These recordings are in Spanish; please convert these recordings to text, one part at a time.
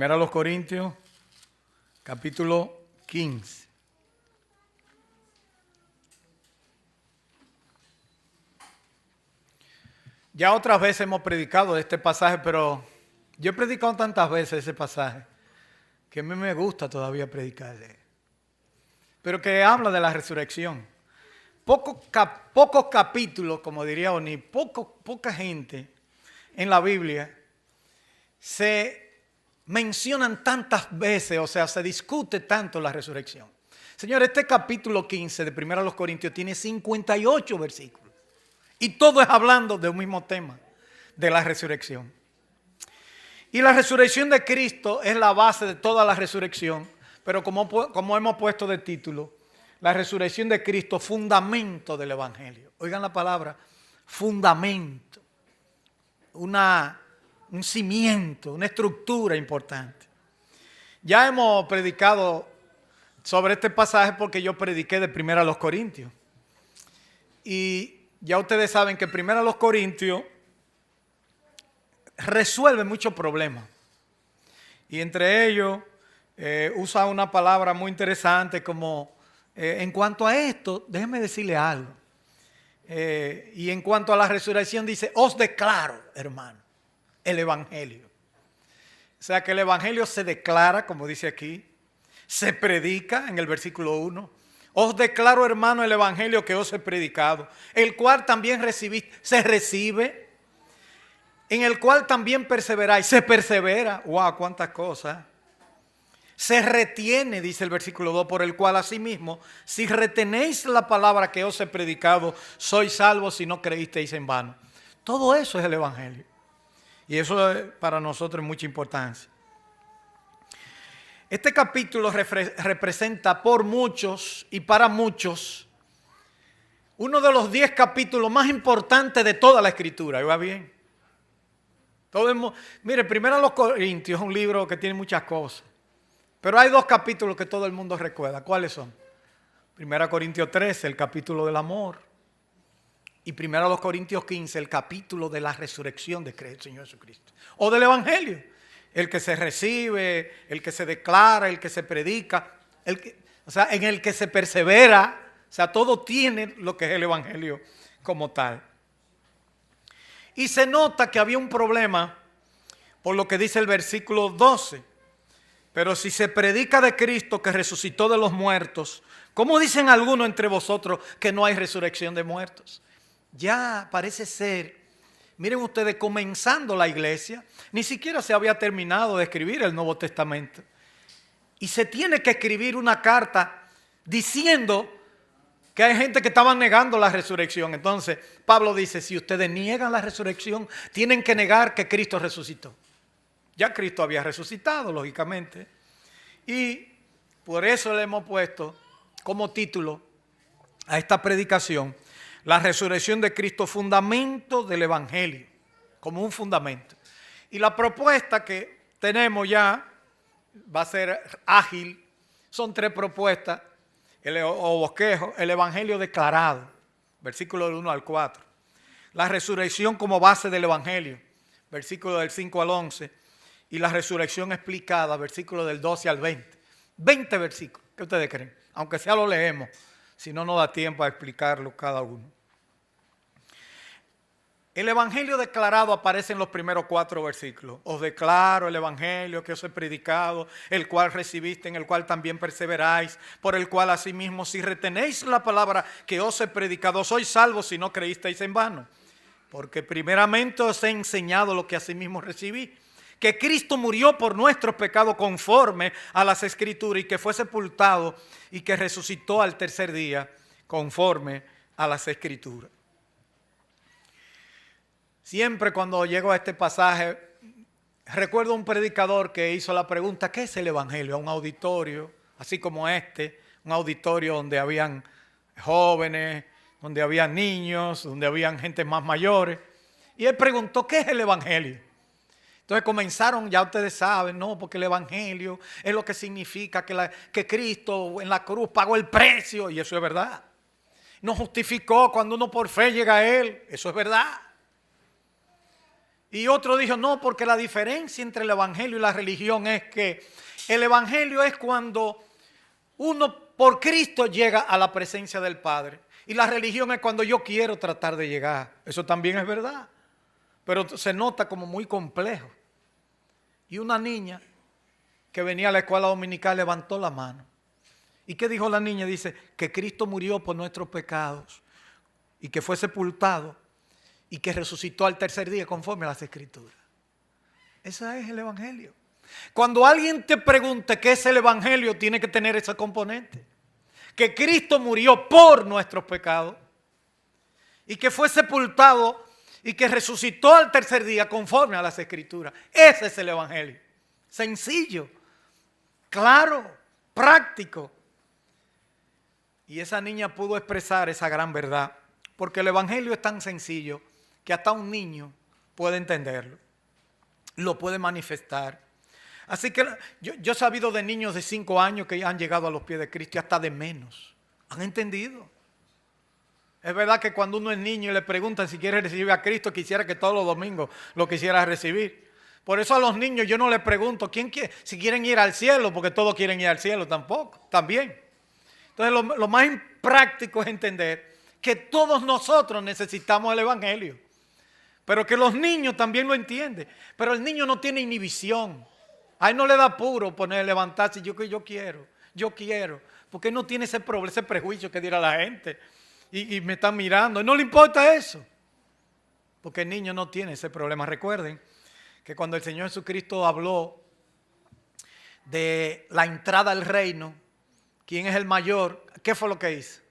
Primera a los Corintios, capítulo 15. Ya otras veces hemos predicado de este pasaje, pero yo he predicado tantas veces ese pasaje que a mí me gusta todavía predicar de él. Pero que habla de la resurrección. Pocos capítulos, como diría Oni, poca gente en la Biblia se mencionan tantas veces, o sea, se discute tanto la resurrección. Señor, este capítulo 15 de 1 a los Corintios tiene 58 versículos. Y todo es hablando de un mismo tema, de la resurrección. Y la resurrección de Cristo es la base de toda la resurrección, pero como hemos puesto de título, la resurrección de Cristo, fundamento del Evangelio. Oigan la palabra, fundamento, un cimiento, una estructura importante. Ya hemos predicado sobre este pasaje porque yo prediqué de 1 a los Corintios. Y ya ustedes saben que 1 a los Corintios resuelve muchos problemas. Y entre ellos usa una palabra muy interesante como en cuanto a esto, déjenme decirle algo. Y en cuanto a la resurrección dice, os declaro, hermano, el Evangelio. O sea que el Evangelio se declara, como dice aquí, se predica en el versículo 1. Os declaro, hermano, el Evangelio que os he predicado, el cual también recibiste, se recibe, en el cual también perseveráis, se persevera. ¡Wow! ¡Cuántas cosas! Se retiene, dice el versículo 2, por el cual asimismo, si retenéis la palabra que os he predicado, sois salvos si no creísteis en vano. Todo eso es el Evangelio. Y eso es para nosotros mucha importancia. Este capítulo representa por muchos y para muchos uno de los 10 capítulos más importantes de toda la Escritura. ¿Va bien? Mire, 1 a los Corintios es un libro que tiene muchas cosas. Pero hay 2 capítulos que todo el mundo recuerda. ¿Cuáles son? 1 Corintios 13, el capítulo del amor. Y 1 Corintios 15, el capítulo de la resurrección del Señor Jesucristo. O del Evangelio. El que se recibe, el que se declara, el que se predica, en el que se persevera. O sea, todo tiene lo que es el Evangelio como tal. Y se nota que había un problema por lo que dice el versículo 12. Pero si se predica de Cristo que resucitó de los muertos, ¿cómo dicen algunos entre vosotros que no hay resurrección de muertos? Ya parece ser, miren ustedes, comenzando la iglesia, ni siquiera se había terminado de escribir el Nuevo Testamento. Y se tiene que escribir una carta diciendo que hay gente que estaba negando la resurrección. Entonces Pablo dice, si ustedes niegan la resurrección, tienen que negar que Cristo resucitó. Ya Cristo había resucitado, lógicamente. Y por eso le hemos puesto como título a esta predicación, la resurrección de Cristo, fundamento del Evangelio, como un fundamento. Y la propuesta que tenemos ya va a ser ágil. Son 3 propuestas, o bosquejo, el Evangelio declarado, versículo del 1 al 4. La resurrección como base del Evangelio, versículo del 5 al 11. Y la resurrección explicada, versículo del 12 al 20. 20 versículos, ¿qué ustedes creen? Aunque sea lo leemos, si no nos da tiempo a explicarlo cada uno. El Evangelio declarado aparece en los primeros 4 versículos. Os declaro el Evangelio que os he predicado, el cual recibiste, en el cual también perseveráis, por el cual asimismo si retenéis la palabra que os he predicado, sois salvos si no creísteis en vano. Porque primeramente os he enseñado lo que asimismo recibí, que Cristo murió por nuestros pecados conforme a las Escrituras y que fue sepultado y que resucitó al tercer día conforme a las Escrituras. Siempre cuando llego a este pasaje, recuerdo un predicador que hizo la pregunta, ¿qué es el Evangelio? A un auditorio, así como este, un auditorio donde habían jóvenes, donde habían niños, donde habían gente más mayores. Y él preguntó, ¿qué es el Evangelio? Entonces comenzaron, ya ustedes saben, no, porque el Evangelio es lo que significa que Cristo en la cruz pagó el precio, y eso es verdad. Nos justificó cuando uno por fe llega a Él, eso es verdad. Y otro dijo, no, porque la diferencia entre el evangelio y la religión es que el evangelio es cuando uno por Cristo llega a la presencia del Padre. Y la religión es cuando yo quiero tratar de llegar. Eso también es verdad. Pero se nota como muy complejo. Y una niña que venía a la escuela dominical levantó la mano. ¿Y qué dijo la niña? Dice que Cristo murió por nuestros pecados y que fue sepultado y que resucitó al tercer día conforme a las Escrituras. Ese es el evangelio. Cuando alguien te pregunte qué es el evangelio, tiene que tener ese componente. Que Cristo murió por nuestros pecados y que fue sepultado y que resucitó al tercer día conforme a las Escrituras. Ese es el evangelio. Sencillo, claro, práctico. Y esa niña pudo expresar esa gran verdad, porque el evangelio es tan sencillo que hasta un niño puede entenderlo, lo puede manifestar. Así que yo he sabido de niños de 5 años que ya han llegado a los pies de Cristo y hasta de menos. Han entendido. Es verdad que cuando uno es niño y le preguntan si quiere recibir a Cristo, quisiera que todos los domingos lo quisiera recibir. Por eso a los niños yo no les pregunto si quieren ir al cielo, porque todos quieren ir al cielo también. Entonces lo más práctico es entender que todos nosotros necesitamos el evangelio. Pero que los niños también lo entienden. Pero el niño no tiene inhibición. A él no le da apuro levantarse y yo quiero. Porque no tiene ese problema, ese prejuicio que dirá la gente. Y me están mirando. Y no le importa eso. Porque el niño no tiene ese problema. Recuerden que cuando el Señor Jesucristo habló de la entrada al reino, ¿quién es el mayor? ¿Qué fue lo que hizo?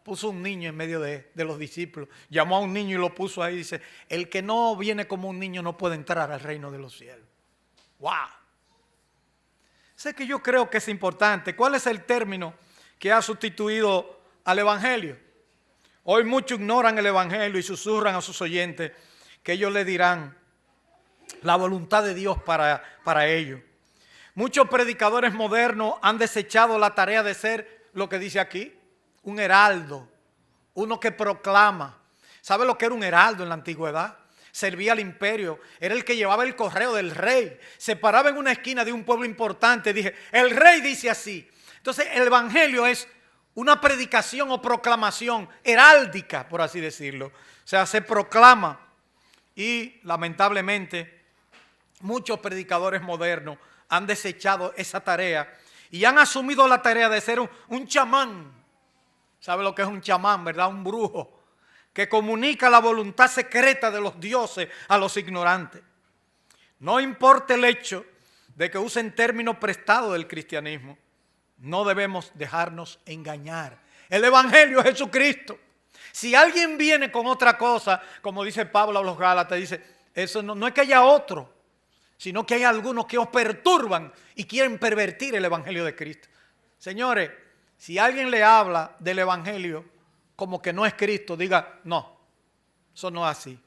Puso un niño en medio de los discípulos. Llamó a un niño y lo puso ahí. Dice, el que no viene como un niño no puede entrar al reino de los cielos. ¡Wow! Sé que yo creo que es importante. ¿Cuál es el término que ha sustituido al evangelio? Hoy muchos ignoran el evangelio y susurran a sus oyentes que ellos le dirán la voluntad de Dios para ellos. Muchos predicadores modernos han desechado la tarea de ser lo que dice aquí, un heraldo, uno que proclama. ¿Sabe lo que era un heraldo en la antigüedad? Servía al imperio, era el que llevaba el correo del rey. Se paraba en una esquina de un pueblo importante, dije, el rey dice así. Entonces el evangelio es una predicación o proclamación heráldica, por así decirlo. O sea, se proclama. Y lamentablemente muchos predicadores modernos han desechado esa tarea y han asumido la tarea de ser un chamán. ¿Sabe lo que es un chamán, verdad? Un brujo que comunica la voluntad secreta de los dioses a los ignorantes. No importa el hecho de que usen términos prestados del cristianismo, no debemos dejarnos engañar. El evangelio es Jesucristo. Si alguien viene con otra cosa, como dice Pablo a los Gálatas, dice, eso no es que haya otro, sino que hay algunos que os perturban y quieren pervertir el evangelio de Cristo. Señores, si alguien le habla del evangelio como que no es Cristo, diga, no, eso no es así.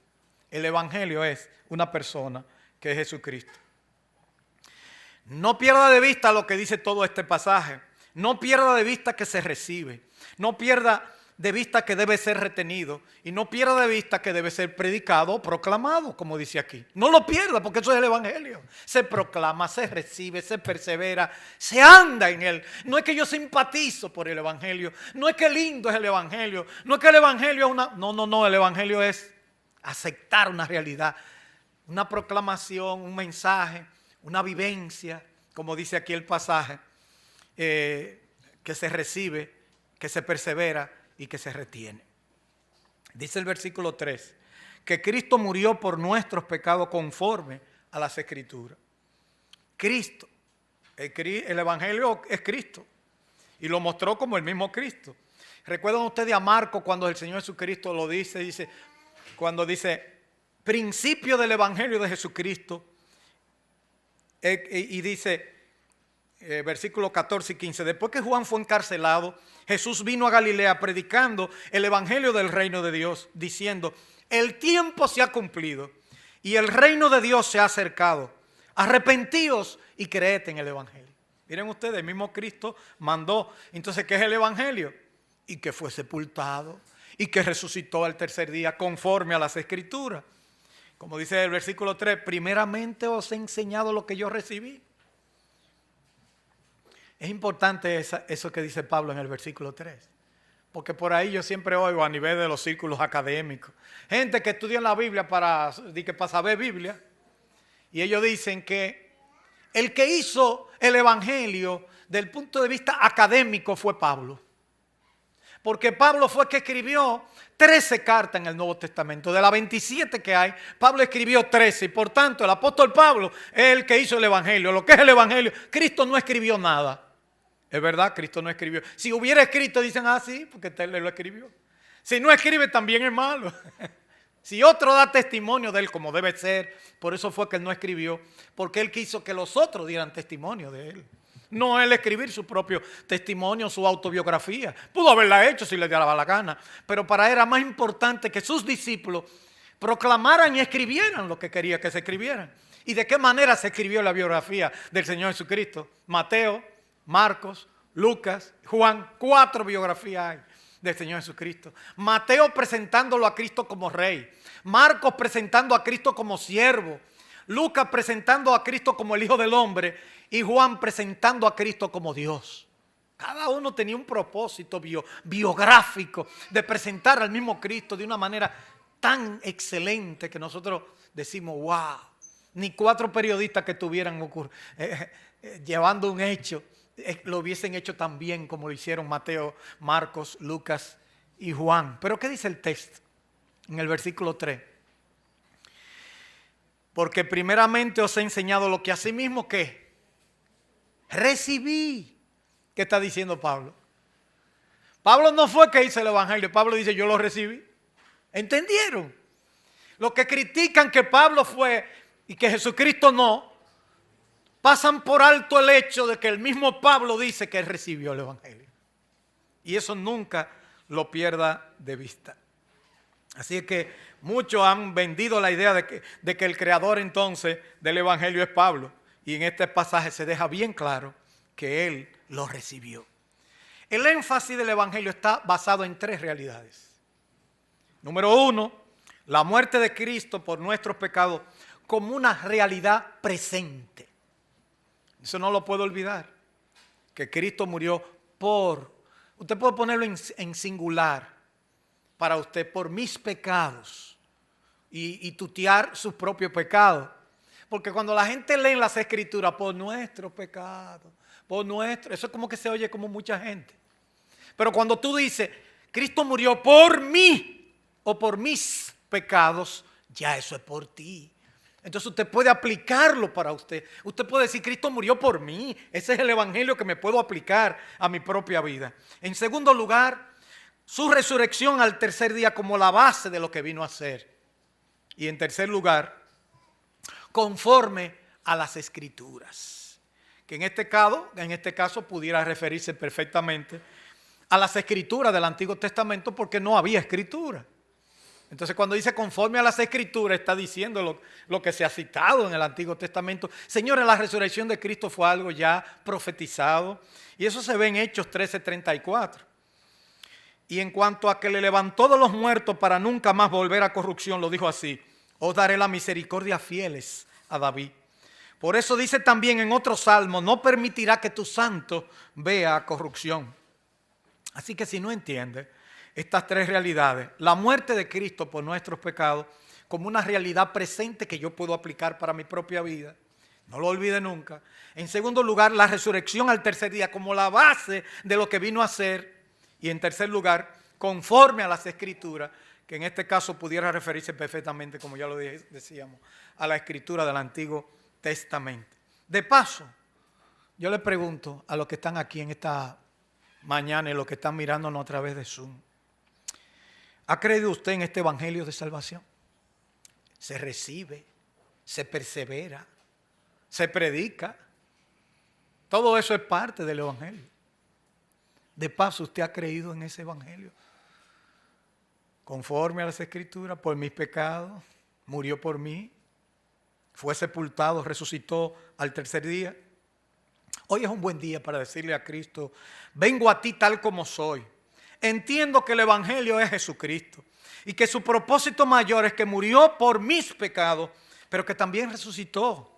El evangelio es una persona que es Jesucristo. No pierda de vista lo que dice todo este pasaje. No pierda de vista que se recibe. No pierda de vista que debe ser retenido. Y no pierda de vista que debe ser predicado o proclamado, como dice aquí. No lo pierda, porque eso es el evangelio. Se proclama, se recibe, se persevera, se anda en él. No es que yo simpatizo por el evangelio. No es que lindo es el evangelio. No es que el evangelio es una... No, el evangelio es aceptar una realidad. Una proclamación, un mensaje, una vivencia, como dice aquí el pasaje, que se recibe, que se persevera y que se retiene. Dice el versículo 3, que Cristo murió por nuestros pecados conforme a las Escrituras. Cristo, el evangelio es Cristo y lo mostró como el mismo Cristo. ¿Recuerdan ustedes a Marcos cuando el Señor Jesucristo lo dice, cuando dice, principio del evangelio de Jesucristo, y dice, versículos 14 y 15, después que Juan fue encarcelado, Jesús vino a Galilea predicando el evangelio del reino de Dios, diciendo, el tiempo se ha cumplido y el reino de Dios se ha acercado. Arrepentíos y creed en el evangelio. Miren ustedes, el mismo Cristo mandó. Entonces, ¿qué es el evangelio? Y que fue sepultado y que resucitó al tercer día conforme a las Escrituras. Como dice el versículo 3, primeramente os he enseñado lo que yo recibí. Es importante eso que dice Pablo en el versículo 3. Porque por ahí yo siempre oigo a nivel de los círculos académicos, gente que estudia la Biblia para saber Biblia, y ellos dicen que el que hizo el evangelio desde el punto de vista académico fue Pablo. Porque Pablo fue el que escribió 13 cartas en el Nuevo Testamento. De las 27 que hay, Pablo escribió 13. Y por tanto, el apóstol Pablo es el que hizo el evangelio. Lo que es el evangelio, Cristo no escribió nada. Es verdad, Cristo no escribió. Si hubiera escrito, dicen, sí, porque él lo escribió. Si no escribe, también es malo. Si otro da testimonio de él como debe ser, por eso fue que él no escribió, porque él quiso que los otros dieran testimonio de él. No él escribir su propio testimonio, su autobiografía. Pudo haberla hecho si le daba la gana, pero para él era más importante que sus discípulos proclamaran y escribieran lo que quería que se escribieran. ¿Y de qué manera se escribió la biografía del Señor Jesucristo? Mateo, Marcos, Lucas, Juan, 4 biografías hay del Señor Jesucristo. Mateo presentándolo a Cristo como rey. Marcos presentando a Cristo como siervo. Lucas presentando a Cristo como el Hijo del Hombre. Y Juan presentando a Cristo como Dios. Cada uno tenía un propósito biográfico de presentar al mismo Cristo de una manera tan excelente que nosotros decimos, wow. Ni 4 periodistas que estuvieran llevando un hecho lo hubiesen hecho tan bien como lo hicieron Mateo, Marcos, Lucas y Juan. Pero ¿qué dice el texto en el versículo 3? Porque primeramente os he enseñado lo que asimismo que recibí. ¿Qué está diciendo Pablo? Pablo no fue que hizo el evangelio. Pablo dice, yo lo recibí. ¿Entendieron? Los que critican que Pablo fue y que Jesucristo no, pasan por alto el hecho de que el mismo Pablo dice que él recibió el evangelio. Y eso nunca lo pierda de vista. Así es que muchos han vendido la idea de que el creador entonces del evangelio es Pablo. Y en este pasaje se deja bien claro que él lo recibió. El énfasis del evangelio está basado en 3 realidades. Número 1, la muerte de Cristo por nuestros pecados como una realidad presente. Eso no lo puedo olvidar. Que Cristo murió por, usted puede ponerlo en singular para usted, por mis pecados y tutear sus propios pecados. Porque cuando la gente lee en las escrituras, por nuestros pecados, eso es como que se oye como mucha gente. Pero cuando tú dices, Cristo murió por mí o por mis pecados, ya eso es por ti. Entonces usted puede aplicarlo para usted. Usted puede decir, Cristo murió por mí. Ese es el evangelio que me puedo aplicar a mi propia vida. En segundo lugar, su resurrección al tercer día como la base de lo que vino a hacer. Y en tercer lugar, conforme a las escrituras. Que en este caso pudiera referirse perfectamente a las escrituras del Antiguo Testamento porque no había escritura. Entonces cuando dice conforme a las escrituras está diciendo lo que se ha citado en el Antiguo Testamento. Señores, la resurrección de Cristo fue algo ya profetizado y eso se ve en Hechos 13:34. Y en cuanto a que le levantó de los muertos para nunca más volver a corrupción, lo dijo así: os daré la misericordia fieles a David. Por eso dice también en otro salmo, no permitirá que tu santo vea corrupción. Así que si no entiendes estas 3 realidades, la muerte de Cristo por nuestros pecados como una realidad presente que yo puedo aplicar para mi propia vida, no lo olvide nunca. En segundo lugar, la resurrección al tercer día como la base de lo que vino a ser. Y en tercer lugar, conforme a las escrituras, que en este caso pudiera referirse perfectamente, como ya lo decíamos, a la escritura del Antiguo Testamento. De paso, yo le pregunto a los que están aquí en esta mañana y los que están mirándonos a través de Zoom, ¿ha creído usted en este evangelio de salvación? Se recibe, se persevera, se predica. Todo eso es parte del evangelio. De paso, ¿usted ha creído en ese evangelio? Conforme a las escrituras, por mis pecados, murió por mí, fue sepultado, resucitó al tercer día. Hoy es un buen día para decirle a Cristo, vengo a ti tal como soy. entiendo que el Evangelio es Jesucristo y que su propósito mayor es que murió por mis pecados, pero que también resucitó.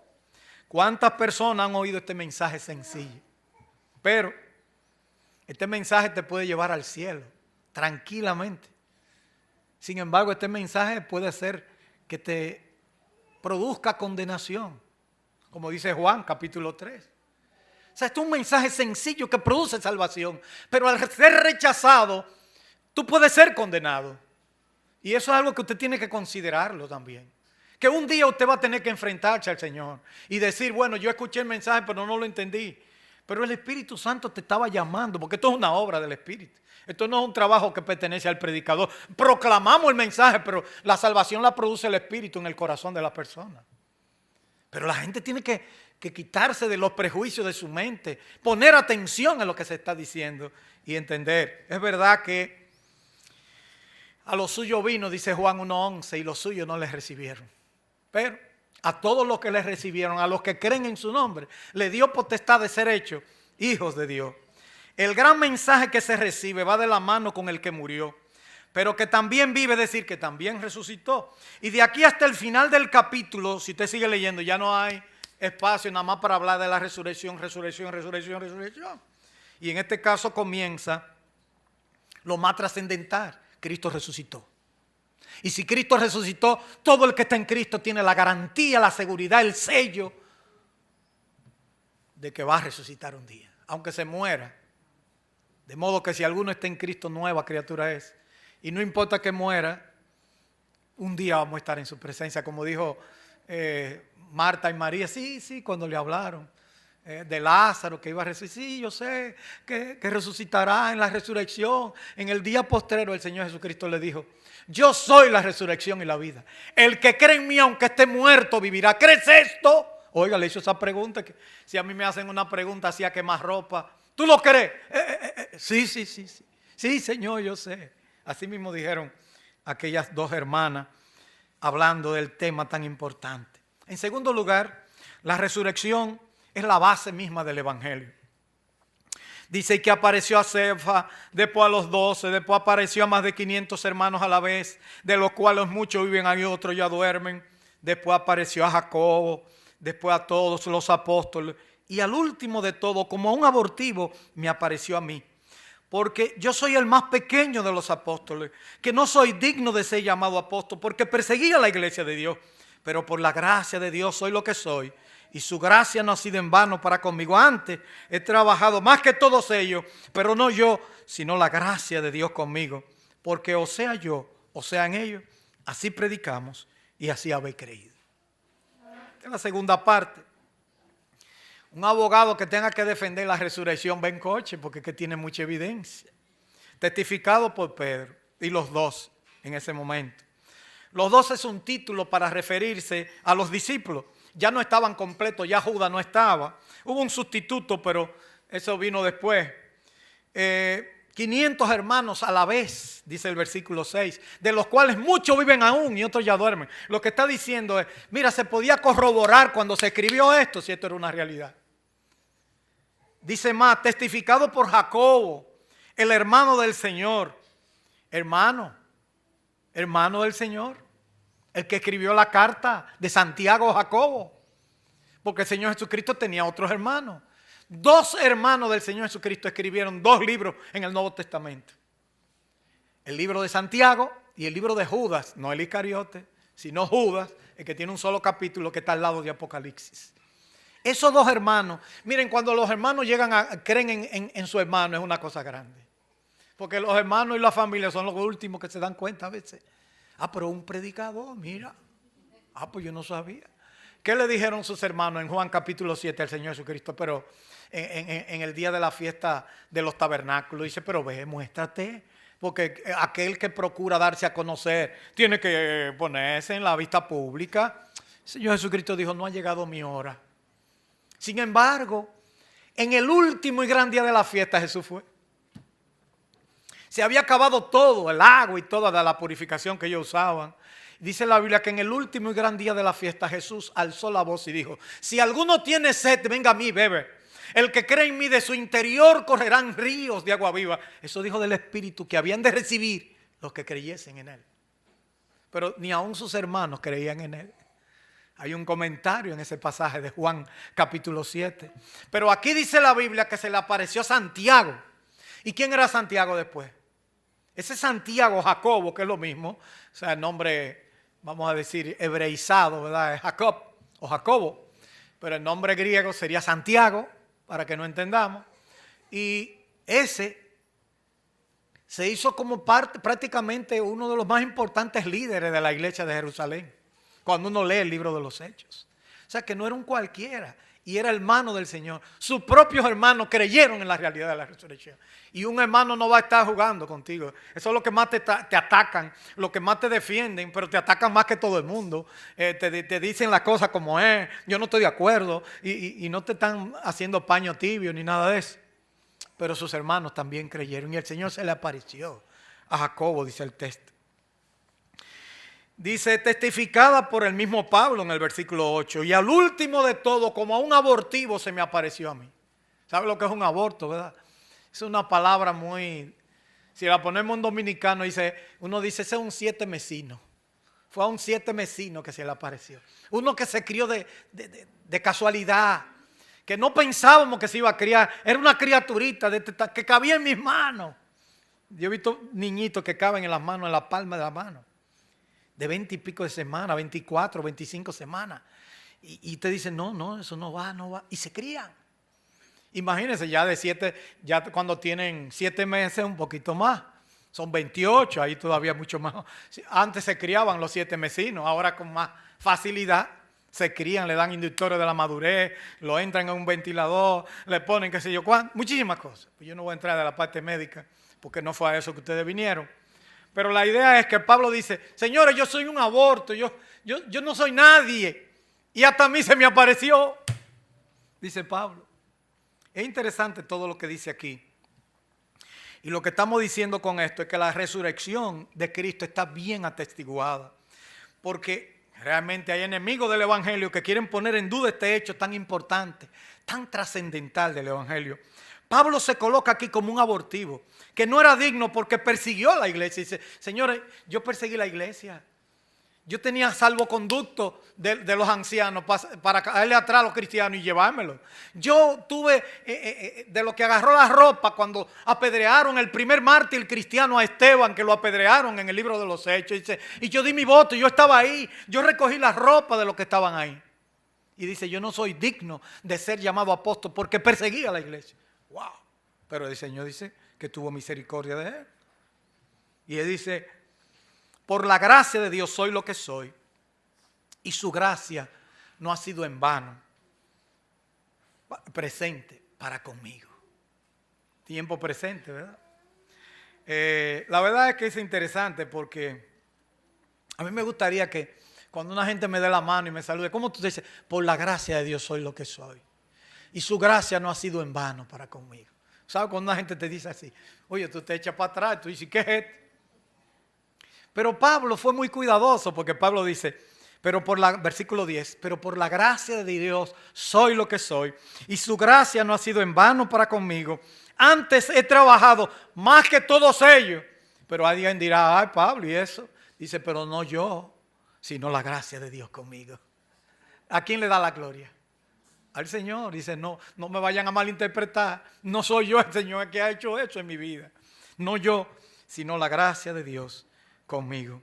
¿Cuántas personas han oído este mensaje sencillo? Pero este mensaje te puede llevar al cielo tranquilamente. Sin embargo, este mensaje puede ser que te produzca condenación, como dice Juan capítulo 3. O sea, este es un mensaje sencillo que produce salvación, pero al ser rechazado, tú puedes ser condenado. Y eso es algo que usted tiene que considerarlo también. Que un día usted va a tener que enfrentarse al Señor y decir, bueno, yo escuché el mensaje, pero no lo entendí. Pero el Espíritu Santo te estaba llamando, porque esto es una obra del Espíritu. Esto no es un trabajo que pertenece al predicador. Proclamamos el mensaje, pero la salvación la produce el Espíritu en el corazón de la persona. Pero la gente tiene que quitarse de los prejuicios de su mente, poner atención a lo que se está diciendo y entender. Es verdad que a los suyos vino, dice Juan 1:11, y los suyos no les recibieron. Pero a todos los que les recibieron, a los que creen en su nombre, le dio potestad de ser hechos hijos de Dios. El gran mensaje que se recibe va de la mano con el que murió, pero que también vive, es decir, que también resucitó. Y de aquí hasta el final del capítulo, si usted sigue leyendo, ya no hay espacio nada más para hablar de la resurrección, resurrección, resurrección, resurrección. Y en este caso comienza lo más trascendental: Cristo resucitó. Y si Cristo resucitó, todo el que está en Cristo tiene la garantía, la seguridad, el sello de que va a resucitar un día, aunque se muera. De modo que si alguno está en Cristo, nueva criatura es. Y no importa que muera, un día vamos a estar en su presencia, como dijo Marta y María. Sí, cuando le hablaron de Lázaro que iba a resucitar. Sí, yo sé que resucitará en la resurrección. En el día postrero el Señor Jesucristo le dijo: yo soy la resurrección y la vida. El que cree en mí, aunque esté muerto, vivirá. ¿Crees esto? Oiga, le hizo esa pregunta, que si a mí me hacen una pregunta así a quemar ropa, ¿tú lo crees? Sí. Sí, Señor, yo sé. Así mismo dijeron aquellas dos hermanas hablando del tema tan importante. En segundo lugar, la resurrección es la base misma del Evangelio. Dice que apareció a Cefa, después a los 12, después apareció a más de 500 hermanos a la vez, de los cuales muchos viven ahí, otros ya duermen. Después apareció a Jacobo, después a todos los apóstoles. Y al último de todo, como a un abortivo, me apareció a mí. Porque yo soy el más pequeño de los apóstoles, que no soy digno de ser llamado apóstol, porque perseguía la iglesia de Dios. Pero por la gracia de Dios soy lo que soy. Y su gracia no ha sido en vano para conmigo. Antes he trabajado más que todos ellos, pero no yo, sino la gracia de Dios conmigo. Porque o sea yo, o sean ellos, así predicamos y así habéis creído. En la segunda parte, un abogado que tenga que defender la resurrección va en coche, porque es que tiene mucha evidencia. Testificado por Pedro y los 12 en ese momento. Los 12 es un título para referirse a los discípulos. Ya no estaban completos, ya Judas no estaba. Hubo un sustituto, pero eso vino después. 500 hermanos a la vez, dice el versículo 6, de los cuales muchos viven aún y otros ya duermen. Lo que está diciendo es, mira, se podía corroborar cuando se escribió esto, si esto era una realidad. Dice más, testificado por Jacobo, el hermano del Señor. Hermano del Señor. El que escribió la carta de Santiago a Jacobo. Porque el Señor Jesucristo tenía otros hermanos. 2 hermanos del Señor Jesucristo escribieron 2 libros en el Nuevo Testamento. El libro de Santiago y el libro de Judas. No el Iscariote, sino Judas, el que tiene un solo capítulo que está al lado de Apocalipsis. Esos 2 hermanos, miren, cuando los hermanos creen en su hermano, es una cosa grande. Porque los hermanos y la familia son los últimos que se dan cuenta a veces. Pero un predicador, mira. Pues yo no sabía. ¿Qué le dijeron sus hermanos en Juan capítulo 7 al Señor Jesucristo? Pero en el día de la fiesta de los tabernáculos, dice, pero ve, muéstrate. Porque aquel que procura darse a conocer tiene que ponerse en la vista pública. El Señor Jesucristo dijo, no ha llegado mi hora. Sin embargo, en el último y gran día de la fiesta Jesús fue. Se había acabado todo, el agua y toda la purificación que ellos usaban. Dice la Biblia que en el último y gran día de la fiesta Jesús alzó la voz y dijo, si alguno tiene sed, venga a mí, bebe. El que cree en mí, de su interior correrán ríos de agua viva. Eso dijo del Espíritu que habían de recibir los que creyesen en Él. Pero ni aun sus hermanos creían en Él. Hay un comentario en ese pasaje de Juan capítulo 7. Pero aquí dice la Biblia que se le apareció Santiago. ¿Y quién era Santiago después? Ese Santiago, Jacobo, que es lo mismo. O sea, el nombre, vamos a decir, hebreizado, ¿verdad? Es Jacob o Jacobo. Pero el nombre griego sería Santiago, para que no entendamos. Y ese se hizo como prácticamente uno de los más importantes líderes de la iglesia de Jerusalén, cuando uno lee el libro de los Hechos. O sea que no era un cualquiera, y era hermano del Señor. Sus propios hermanos creyeron en la realidad de la resurrección. Y un hermano no va a estar jugando contigo. Eso es lo que más te atacan, lo que más te defienden, pero te atacan más que todo el mundo. Te dicen las cosas como es, yo no estoy de acuerdo, y no te están haciendo paño tibio ni nada de eso. Pero sus hermanos también creyeron y el Señor se le apareció a Jacobo, dice el texto. Dice, testificada por el mismo Pablo en el versículo 8. Y al último de todo, como a un abortivo, se me apareció a mí. ¿Sabe lo que es un aborto, verdad? Es una palabra muy... Si la ponemos en dominicano, uno dice, ese es un siete mesino. Fue a un siete mesino que se le apareció. Uno que se crió de casualidad. Que no pensábamos que se iba a criar. Era una criaturita que cabía en mis manos. Yo he visto niñitos que caben en las manos, en la palma de la mano. De 20 y pico de semanas, 24, 25 semanas. Y te dicen, no, eso no va. Y se crían. Imagínense, ya de 7, ya cuando tienen 7 meses, un poquito más. Son 28, ahí todavía mucho más. Antes se criaban los 7 mesinos, ahora con más facilidad se crían, le dan inductores de la madurez, lo entran en un ventilador, le ponen qué sé yo cuánto, muchísimas cosas. Pues yo no voy a entrar de la parte médica, porque no fue a eso que ustedes vinieron. Pero la idea es que Pablo dice, señores, yo soy un aborto, yo no soy nadie. Y hasta a mí se me apareció, dice Pablo. Es interesante todo lo que dice aquí. Y lo que estamos diciendo con esto es que la resurrección de Cristo está bien atestiguada. Porque realmente hay enemigos del Evangelio que quieren poner en duda este hecho tan importante, tan trascendental del Evangelio. Pablo se coloca aquí como un abortivo, que no era digno porque persiguió a la iglesia. Dice, señores, yo perseguí la iglesia. Yo tenía salvoconducto de los ancianos para caerle atrás a los cristianos y llevármelos. Yo tuve de lo que agarró la ropa cuando apedrearon el primer mártir cristiano a Esteban, que lo apedrearon en el libro de los Hechos. Dice, y yo di mi voto, yo estaba ahí, yo recogí la ropa de los que estaban ahí. Y dice, yo no soy digno de ser llamado apóstol porque perseguí a la iglesia. ¡Wow! Pero el Señor dice que tuvo misericordia de él. Y él dice, por la gracia de Dios soy lo que soy, y su gracia no ha sido en vano, presente para conmigo. Tiempo presente, ¿verdad? La verdad es que es interesante porque a mí me gustaría que cuando una gente me dé la mano y me salude, ¿cómo tú dices? Por la gracia de Dios soy lo que soy. Y su gracia no ha sido en vano para conmigo. ¿Sabes? Cuando una gente te dice así, oye, tú te echas para atrás, tú dices, ¿qué es esto? Pero Pablo fue muy cuidadoso porque Pablo dice, versículo 10, pero por la gracia de Dios soy lo que soy y su gracia no ha sido en vano para conmigo. Antes he trabajado más que todos ellos. Pero alguien dirá, ay Pablo, ¿y eso? Dice, pero no yo, sino la gracia de Dios conmigo. ¿A quién le da la gloria? Al Señor. Dice, no me vayan a malinterpretar. No soy yo el Señor que ha hecho eso en mi vida. No yo, sino la gracia de Dios conmigo.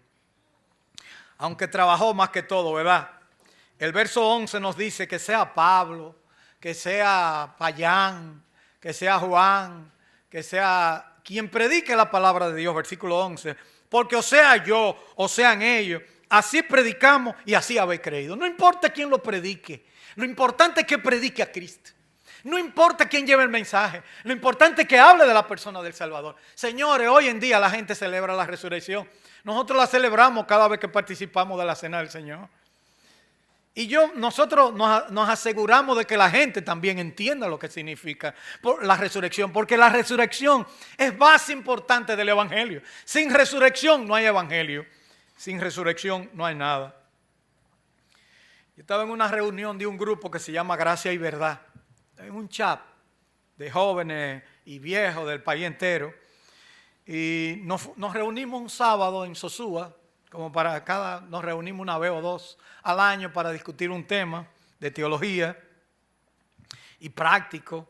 Aunque trabajó más que todo, ¿verdad? El verso 11 nos dice que sea Pablo, que sea Payán, que sea Juan, que sea quien predique la palabra de Dios, versículo 11. Porque o sea yo, o sean ellos, así predicamos y así habéis creído. No importa quién lo predique, lo importante es que predique a Cristo. No importa quién lleve el mensaje, lo importante es que hable de la persona del Salvador. Señores, hoy en día la gente celebra la resurrección. Nosotros la celebramos cada vez que participamos de la cena del Señor. Y nosotros nos aseguramos de que la gente también entienda lo que significa la resurrección, porque la resurrección es base importante del Evangelio. Sin resurrección no hay Evangelio, sin resurrección no hay nada. Yo estaba en una reunión de un grupo que se llama Gracia y Verdad, en un chat de jóvenes y viejos del país entero. Y nos reunimos un sábado en Sosúa, como nos reunimos una vez o dos al año para discutir un tema de teología y práctico.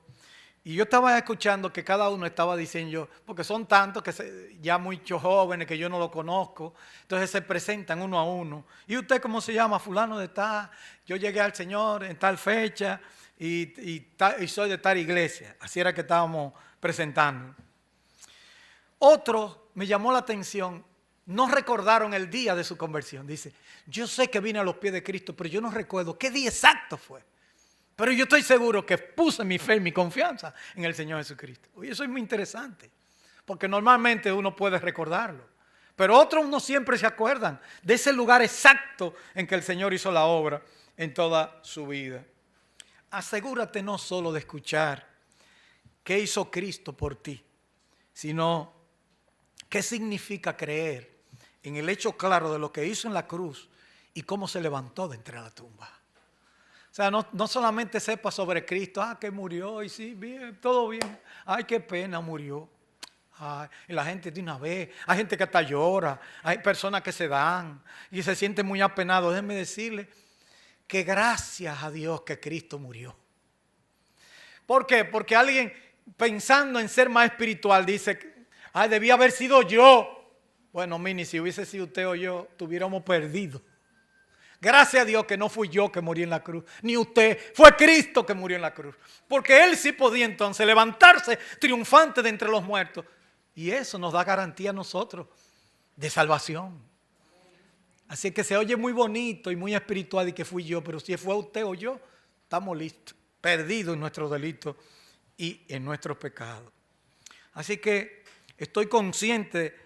Y yo estaba escuchando que cada uno estaba diciendo, porque son tantos que ya muchos jóvenes que yo no lo conozco, entonces se presentan uno a uno. ¿Y usted cómo se llama? Fulano de tal, yo llegué al Señor en tal fecha y soy de tal iglesia. Así era que estábamos presentando. Otro me llamó la atención, no recordaron el día de su conversión. Dice, yo sé que vine a los pies de Cristo, pero yo no recuerdo qué día exacto fue. Pero yo estoy seguro que puse mi fe y mi confianza en el Señor Jesucristo. Y eso es muy interesante, porque normalmente uno puede recordarlo. Pero otros no siempre se acuerdan de ese lugar exacto en que el Señor hizo la obra en toda su vida. Asegúrate no solo de escuchar qué hizo Cristo por ti, sino qué significa creer en el hecho claro de lo que hizo en la cruz y cómo se levantó de entre la tumba. O sea, no solamente sepa sobre Cristo, que murió y sí, bien, todo bien. Ay, qué pena, murió. Ay, y la gente de una vez, hay gente que hasta llora, hay personas que se dan y se sienten muy apenados. Déjenme decirle que gracias a Dios que Cristo murió. ¿Por qué? Porque alguien pensando en ser más espiritual dice, ay, debía haber sido yo. Bueno, Mini, si hubiese sido usted o yo, estuviéramos perdidos. Gracias a Dios que no fui yo que morí en la cruz, ni usted, fue Cristo que murió en la cruz. Porque Él sí podía entonces levantarse triunfante de entre los muertos. Y eso nos da garantía a nosotros de salvación. Así que se oye muy bonito y muy espiritual y que fui yo, pero si fue usted o yo, estamos listos, perdidos en nuestros delitos y en nuestros pecados. Así que estoy consciente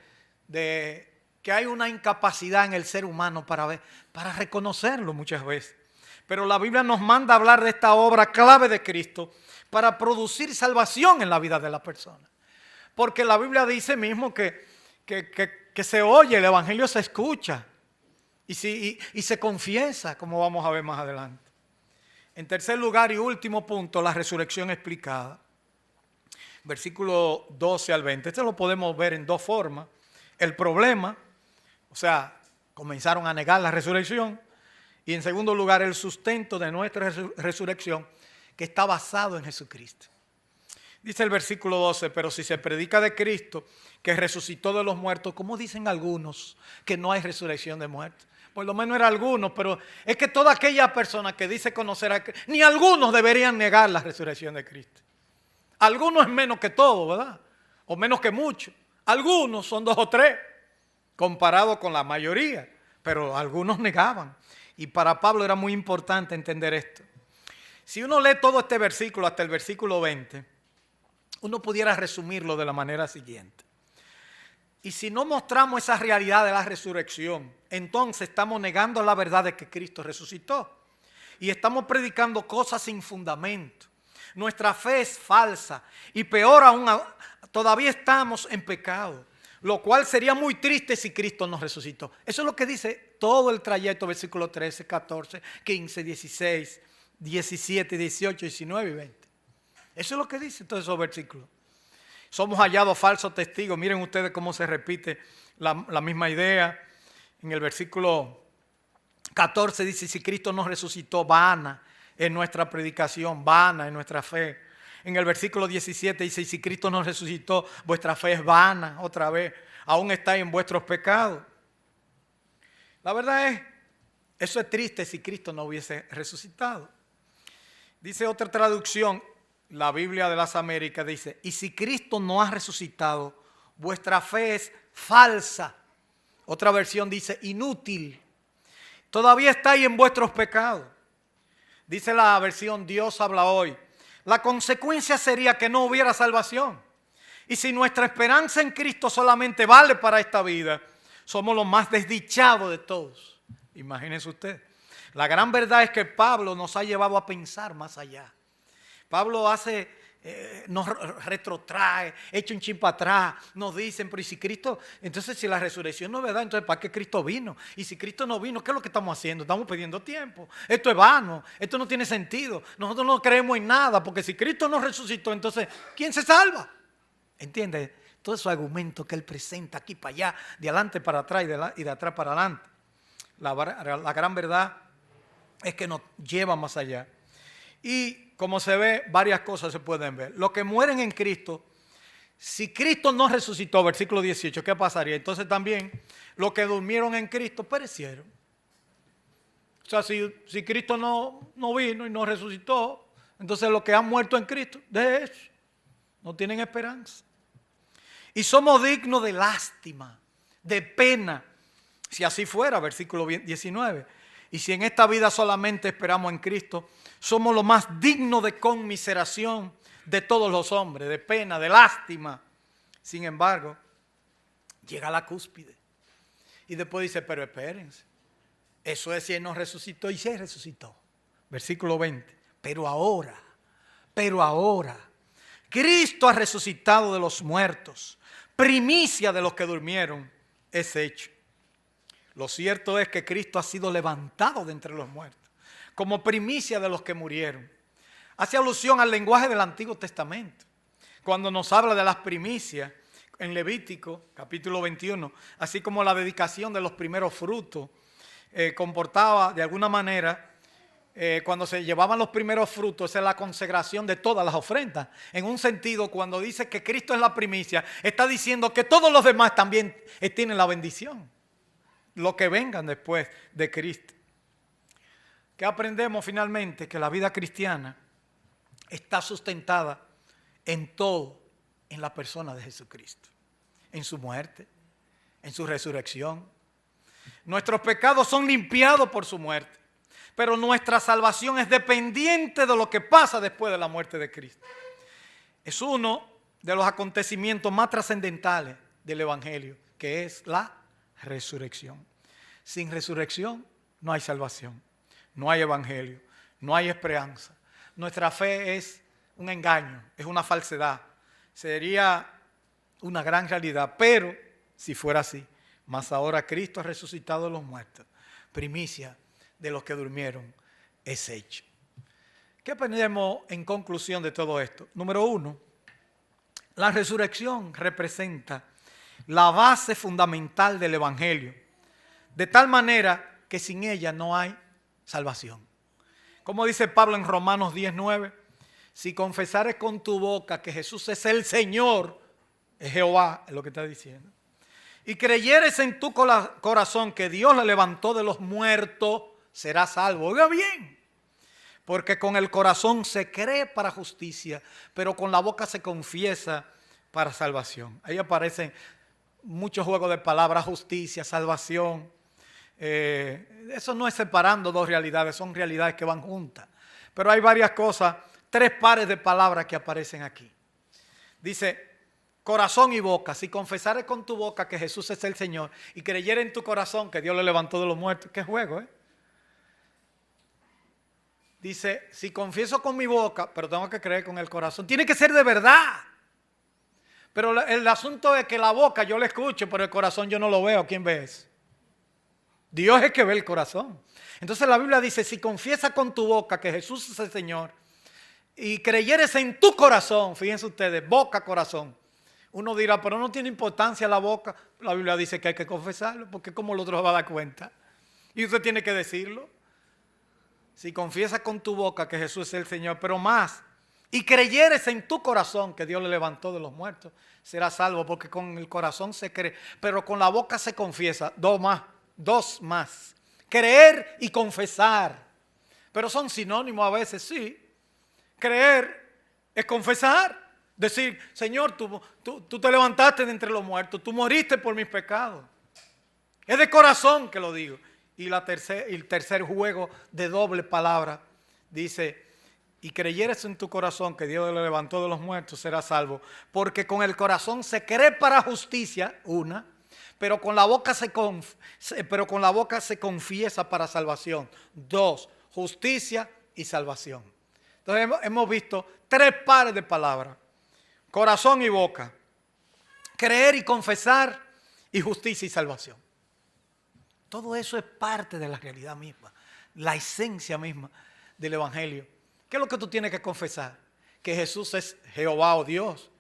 de que hay una incapacidad en el ser humano para reconocerlo muchas veces. Pero la Biblia nos manda a hablar de esta obra clave de Cristo para producir salvación en la vida de la persona. Porque la Biblia dice mismo que se oye, el Evangelio se escucha y se confiesa, como vamos a ver más adelante. En tercer lugar y último punto, la resurrección explicada. Versículo 12 al 20. Esto lo podemos ver en dos formas. El problema, o sea, comenzaron a negar la resurrección. Y en segundo lugar, el sustento de nuestra resurrección, que está basado en Jesucristo. Dice el versículo 12, pero si se predica de Cristo, que resucitó de los muertos, ¿cómo dicen algunos que no hay resurrección de muertos? Por lo menos era algunos, pero es que toda aquella persona que dice conocer a Cristo, ni algunos deberían negar la resurrección de Cristo. Algunos es menos que todo, ¿verdad? O menos que muchos. Algunos son 2 o 3, comparado con la mayoría, pero algunos negaban. Y para Pablo era muy importante entender esto. Si uno lee todo este versículo hasta el versículo 20, uno pudiera resumirlo de la manera siguiente. Y si no mostramos esa realidad de la resurrección, entonces estamos negando la verdad de que Cristo resucitó. Y estamos predicando cosas sin fundamento. Nuestra fe es falsa y peor aún, todavía estamos en pecado, lo cual sería muy triste si Cristo nos resucitó. Eso es lo que dice todo el trayecto, versículos 13, 14, 15, 16, 17, 18, 19 y 20. Eso es lo que dice todos esos versículos. Somos hallados falsos testigos. Miren ustedes cómo se repite la misma idea. En el versículo 14 dice, si Cristo nos resucitó, vana es nuestra predicación, vana es nuestra fe. En el versículo 17 dice, si Cristo nos resucitó, vuestra fe es vana, otra vez, aún estáis en vuestros pecados. La verdad es, eso es triste si Cristo no hubiese resucitado. Dice otra traducción, la Biblia de las Américas dice, y si Cristo no ha resucitado, vuestra fe es falsa. Otra versión dice, inútil. Todavía estáis en vuestros pecados. Dice la versión Dios habla hoy. La consecuencia sería que no hubiera salvación. Y si nuestra esperanza en Cristo solamente vale para esta vida, somos los más desdichados de todos. Imagínense usted. La gran verdad es que Pablo nos ha llevado a pensar más allá. Pablo hace nos retrotrae, echa un chin para atrás, nos dicen, pero ¿y si Cristo? Entonces si la resurrección no es verdad, entonces ¿para qué Cristo vino? Y si Cristo no vino, ¿qué es lo que estamos haciendo? Estamos perdiendo tiempo. Esto es vano, esto no tiene sentido. Nosotros no creemos en nada, porque si Cristo no resucitó, entonces ¿quién se salva? ¿Entiendes? Todos esos argumentos que él presenta aquí para allá, de adelante para atrás y de atrás para adelante. La gran verdad es que nos lleva más allá. Y como se ve, varias cosas se pueden ver. Los que mueren en Cristo, si Cristo no resucitó, versículo 18, ¿qué pasaría? Entonces también los que durmieron en Cristo perecieron. O sea, si Cristo no vino y no resucitó, entonces los que han muerto en Cristo, de eso, no tienen esperanza. Y somos dignos de lástima, de pena, si así fuera, versículo 19. Y si en esta vida solamente esperamos en Cristo, somos los más dignos de conmiseración de todos los hombres, de pena, de lástima. Sin embargo, llega a la cúspide. Y después dice, pero espérense. Eso es si Él no resucitó y si Él resucitó. Versículo 20. Pero ahora, Cristo ha resucitado de los muertos. Primicia de los que durmieron es hecho. Lo cierto es que Cristo ha sido levantado de entre los muertos, como primicia de los que murieron. Hace alusión al lenguaje del Antiguo Testamento, cuando nos habla de las primicias en Levítico, capítulo 21, así como la dedicación de los primeros frutos, comportaba de alguna manera, cuando se llevaban los primeros frutos, esa es la consagración de todas las ofrendas. En un sentido, cuando dice que Cristo es la primicia, está diciendo que todos los demás también tienen la bendición. Lo que vengan después de Cristo. ¿Qué aprendemos finalmente? Que la vida cristiana está sustentada en todo, en la persona de Jesucristo, en su muerte, en su resurrección. Nuestros pecados son limpiados por su muerte, pero nuestra salvación es dependiente de lo que pasa después de la muerte de Cristo. Es uno de los acontecimientos más trascendentales del Evangelio, que es la resurrección. Sin resurrección no hay salvación, no hay evangelio, no hay esperanza. Nuestra fe es un engaño, es una falsedad. Sería una gran realidad, pero si fuera así, mas ahora Cristo ha resucitado de los muertos, primicia de los que durmieron es hecho. ¿Qué aprendemos en conclusión de todo esto? Número 1, la resurrección representa la base fundamental del evangelio, de tal manera que sin ella no hay salvación. Como dice Pablo en Romanos 10:9, si confesares con tu boca que Jesús es el Señor, es Jehová, es lo que está diciendo, y creyeres en tu corazón que Dios le levantó de los muertos, serás salvo. Oiga bien, porque con el corazón se cree para justicia, pero con la boca se confiesa para salvación. Ahí aparecen muchos juegos de palabras, justicia, salvación. Eso no es separando dos realidades, son realidades que van juntas. Pero hay varias cosas, 3 pares de palabras que aparecen aquí. Dice, corazón y boca. Si confesares con tu boca que Jesús es el Señor y creyeres en tu corazón que Dios le levantó de los muertos. ¿Qué juego, eh? Dice, si confieso con mi boca, pero tengo que creer con el corazón. Tiene que ser de verdad. Pero el asunto es que la boca yo la escucho, pero el corazón yo no lo veo. ¿Quién ve eso? Dios es que ve el corazón. Entonces la Biblia dice, si confiesas con tu boca que Jesús es el Señor y creyeres en tu corazón, fíjense ustedes, boca, corazón. Uno dirá, pero no tiene importancia la boca. La Biblia dice que hay que confesarlo, porque ¿cómo el otro se va a dar cuenta? Y usted tiene que decirlo. Si confiesas con tu boca que Jesús es el Señor, pero más, y creyeres en tu corazón que Dios le levantó de los muertos, serás salvo, porque con el corazón se cree, pero con la boca se confiesa. Dos más. Creer y confesar. Pero son sinónimos a veces, sí. Creer es confesar. Decir, Señor, tú te levantaste de entre los muertos, tú moriste por mis pecados. Es de corazón que lo digo. Y el tercer juego de doble palabra dice, y creyeres en tu corazón que Dios le levantó de los muertos, serás salvo. Porque con el corazón se cree para justicia, una, pero con la boca se confiesa para salvación. 2, justicia y salvación. Entonces hemos visto 3 pares de palabras. Corazón y boca. Creer y confesar y justicia y salvación. Todo eso es parte de la realidad misma, la esencia misma del Evangelio. ¿Qué es lo que tú tienes que confesar? Que Jesús es Jehová o Dios.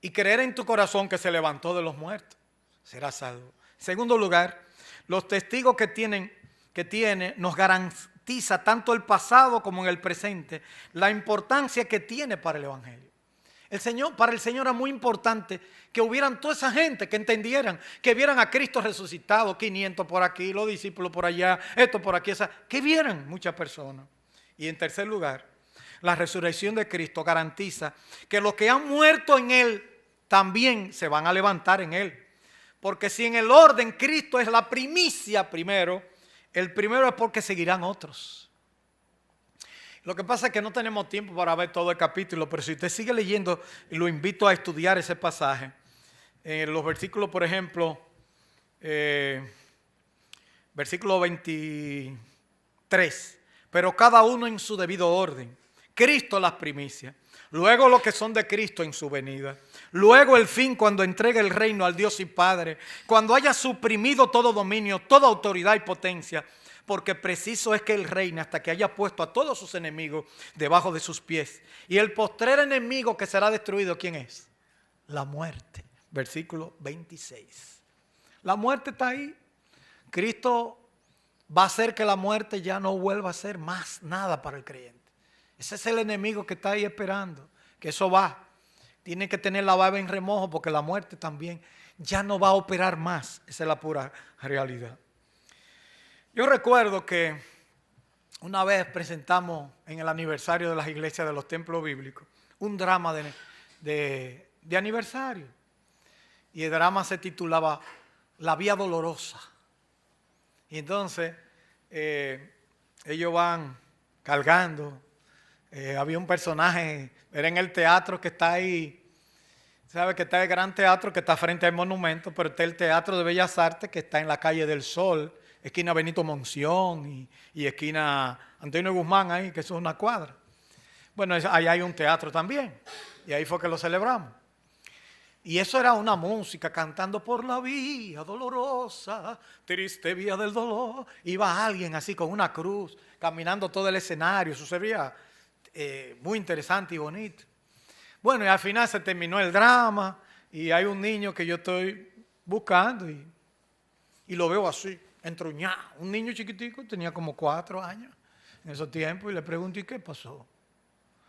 Y creer en tu corazón que se levantó de los muertos. Serás salvo. En segundo lugar, los testigos que tiene nos garantiza tanto el pasado como en el presente la importancia que tiene para el Evangelio. Para el Señor era muy importante que hubieran toda esa gente que entendieran, que vieran a Cristo resucitado, 500 por aquí, los discípulos por allá, esto por aquí, que vieran muchas personas. Y en tercer lugar, la resurrección de Cristo garantiza que los que han muerto en Él también se van a levantar en Él. Porque si en el orden Cristo es la primicia primero, el primero es porque seguirán otros. Lo que pasa es que no tenemos tiempo para ver todo el capítulo, pero si usted sigue leyendo, lo invito a estudiar ese pasaje. Los versículos, por ejemplo, versículo 23. Pero cada uno en su debido orden. Cristo las primicias. Luego los que son de Cristo en su venida. Luego el fin cuando entregue el reino al Dios y Padre. Cuando haya suprimido todo dominio, toda autoridad y potencia. Porque preciso es que Él reine hasta que haya puesto a todos sus enemigos debajo de sus pies. Y el postrer enemigo que será destruido, ¿quién es? La muerte. Versículo 26. La muerte está ahí. Cristo va a hacer que la muerte ya no vuelva a ser más nada para el creyente. Ese es el enemigo que está ahí esperando, que eso va. Tiene que tener la baba en remojo porque la muerte también ya no va a operar más. Esa es la pura realidad. Yo recuerdo que una vez presentamos en el aniversario de las iglesias de los templos bíblicos un drama de aniversario. Y el drama se titulaba La Vía Dolorosa. Y entonces ellos van cargando. Había un personaje, era en el teatro que está ahí, ¿sabe? Que está el gran teatro que está frente al monumento, pero está el Teatro de Bellas Artes que está en la calle del Sol, esquina Benito Monción y esquina Antonio Guzmán ahí, que eso es una cuadra. Bueno, ahí hay un teatro también y ahí fue que lo celebramos. Y eso era una música cantando por la vía dolorosa, triste vía del dolor. Iba alguien así con una cruz, caminando todo el escenario, eso se veía muy interesante y bonito. Bueno, y al final se terminó el drama y hay un niño que yo estoy buscando y lo veo así, entruñado. Un niño chiquitico, tenía como 4 años en esos tiempos y le pregunto, ¿y qué pasó?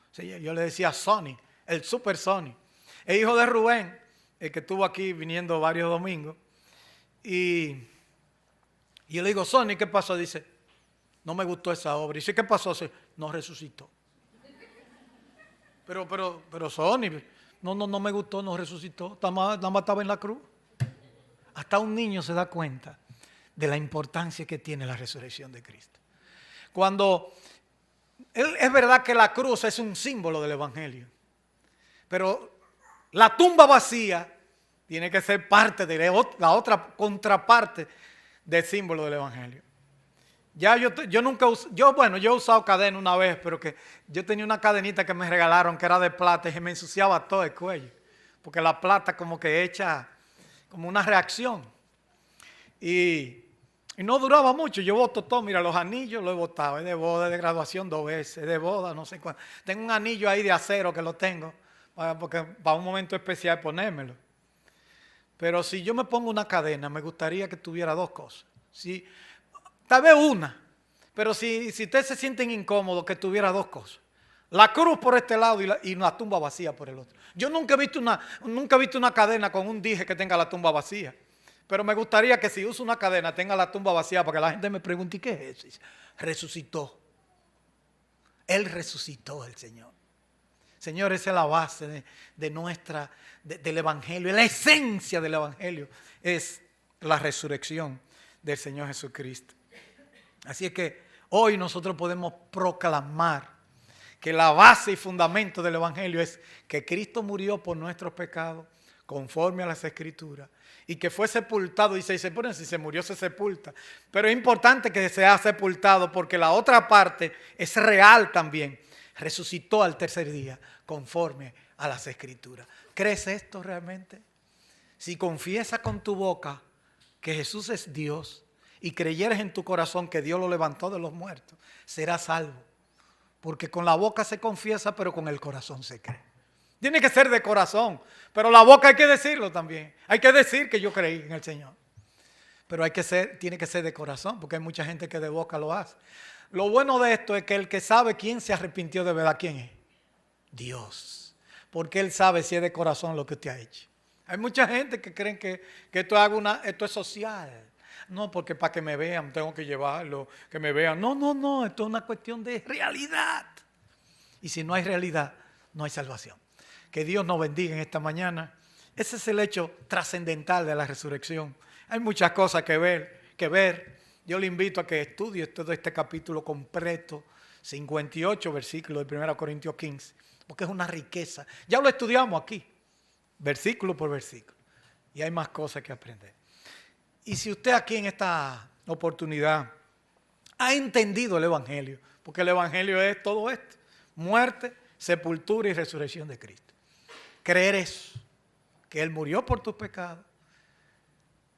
Sí, yo le decía Sonny, el Super Sonny, el hijo de Rubén, el que estuvo aquí viniendo varios domingos. Y yo le digo, Sonny, ¿qué pasó? Dice, no me gustó esa obra. Y dice, ¿qué pasó? Dice, no resucitó. Pero Sonny, no me gustó, no resucitó. Nada más estaba en la cruz. Hasta un niño se da cuenta de la importancia que tiene la resurrección de Cristo. Cuando es verdad que la cruz es un símbolo del Evangelio, pero la tumba vacía tiene que ser parte de la otra contraparte del símbolo del Evangelio. Ya yo he usado cadena una vez, pero que yo tenía una cadenita que me regalaron que era de plata y se me ensuciaba todo el cuello, porque la plata como que echa como una reacción. Y no duraba mucho, yo boto todo, mira, los anillos los he botado, es de boda, de graduación 2 veces, de boda, no sé cuánto. Tengo un anillo ahí de acero que lo tengo, porque para un momento especial ponérmelo. Pero si yo me pongo una cadena, me gustaría que tuviera 2 cosas. Tal vez una, pero si ustedes se sienten incómodos, que tuviera 2 cosas. La cruz por este lado y una tumba vacía por el otro. Yo nunca he visto una cadena con un dije que tenga la tumba vacía. Pero me gustaría que si uso una cadena tenga la tumba vacía para que la gente me pregunte, ¿y qué es eso? Resucitó. Él resucitó, el Señor. Señor, esa es la base del Evangelio. La esencia del Evangelio es la resurrección del Señor Jesucristo. Así es que hoy nosotros podemos proclamar que la base y fundamento del Evangelio es que Cristo murió por nuestros pecados conforme a las Escrituras y que fue sepultado. Y si se murió se sepulta, pero es importante que sea sepultado porque la otra parte es real también. resucitó al tercer día conforme a las Escrituras. ¿Crees esto realmente? Si confiesas con tu boca que Jesús es Dios y creyeres en tu corazón que Dios lo levantó de los muertos, serás salvo. Porque con la boca se confiesa, pero con el corazón se cree. Tiene que ser de corazón, pero la boca hay que decirlo también. Hay que decir que yo creí en el Señor. Pero tiene que ser de corazón, porque hay mucha gente que de boca lo hace. Lo bueno de esto es que el que sabe quién se arrepintió de verdad, ¿quién es? Dios. Porque Él sabe si es de corazón lo que usted ha hecho. Hay mucha gente que creen que esto es social. No, porque para que me vean tengo que llevarlo, que me vean. No, esto es una cuestión de realidad. Y si no hay realidad, no hay salvación. Que Dios nos bendiga en esta mañana. Ese es el hecho trascendental de la resurrección. Hay muchas cosas que ver. Yo le invito a que estudie todo este capítulo completo, 58 versículos de 1 Corintios 15, porque es una riqueza. Ya lo estudiamos aquí, versículo por versículo, y hay más cosas que aprender. Y si usted aquí en esta oportunidad ha entendido el Evangelio, porque el Evangelio es todo esto, muerte, sepultura y resurrección de Cristo. Creer eso, que Él murió por tus pecados,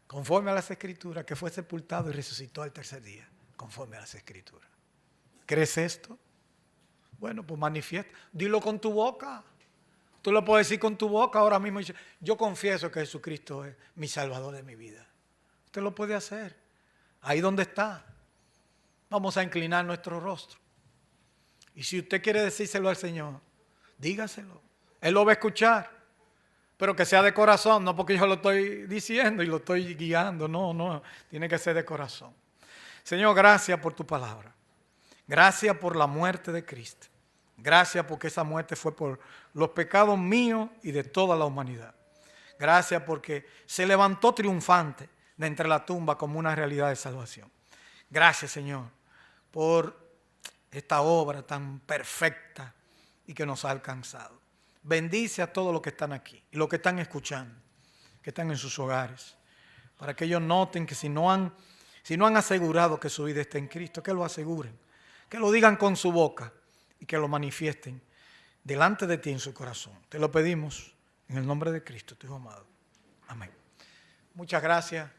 conforme a las Escrituras, que fue sepultado y resucitó al tercer día, conforme a las Escrituras. ¿Crees esto? Bueno, pues manifiesta. Dilo con tu boca. Tú lo puedes decir con tu boca ahora mismo. Yo confieso que Jesucristo es mi Salvador de mi vida. Usted lo puede hacer. Ahí donde está. Vamos a inclinar nuestro rostro. Y si usted quiere decírselo al Señor, dígaselo. Él lo va a escuchar. Pero que sea de corazón, no porque yo lo estoy diciendo y lo estoy guiando. No, tiene que ser de corazón. Señor, gracias por tu palabra. Gracias por la muerte de Cristo. Gracias porque esa muerte fue por los pecados míos y de toda la humanidad. Gracias porque se levantó triunfante de entre la tumba como una realidad de salvación. Gracias, Señor, por esta obra tan perfecta y que nos ha alcanzado. Bendice a todos los que están aquí y los que están escuchando, que están en sus hogares, para que ellos noten que si no han asegurado que su vida está en Cristo, que lo aseguren, que lo digan con su boca y que lo manifiesten delante de ti en su corazón. Te lo pedimos en el nombre de Cristo, tu Hijo amado. Amén. Muchas gracias.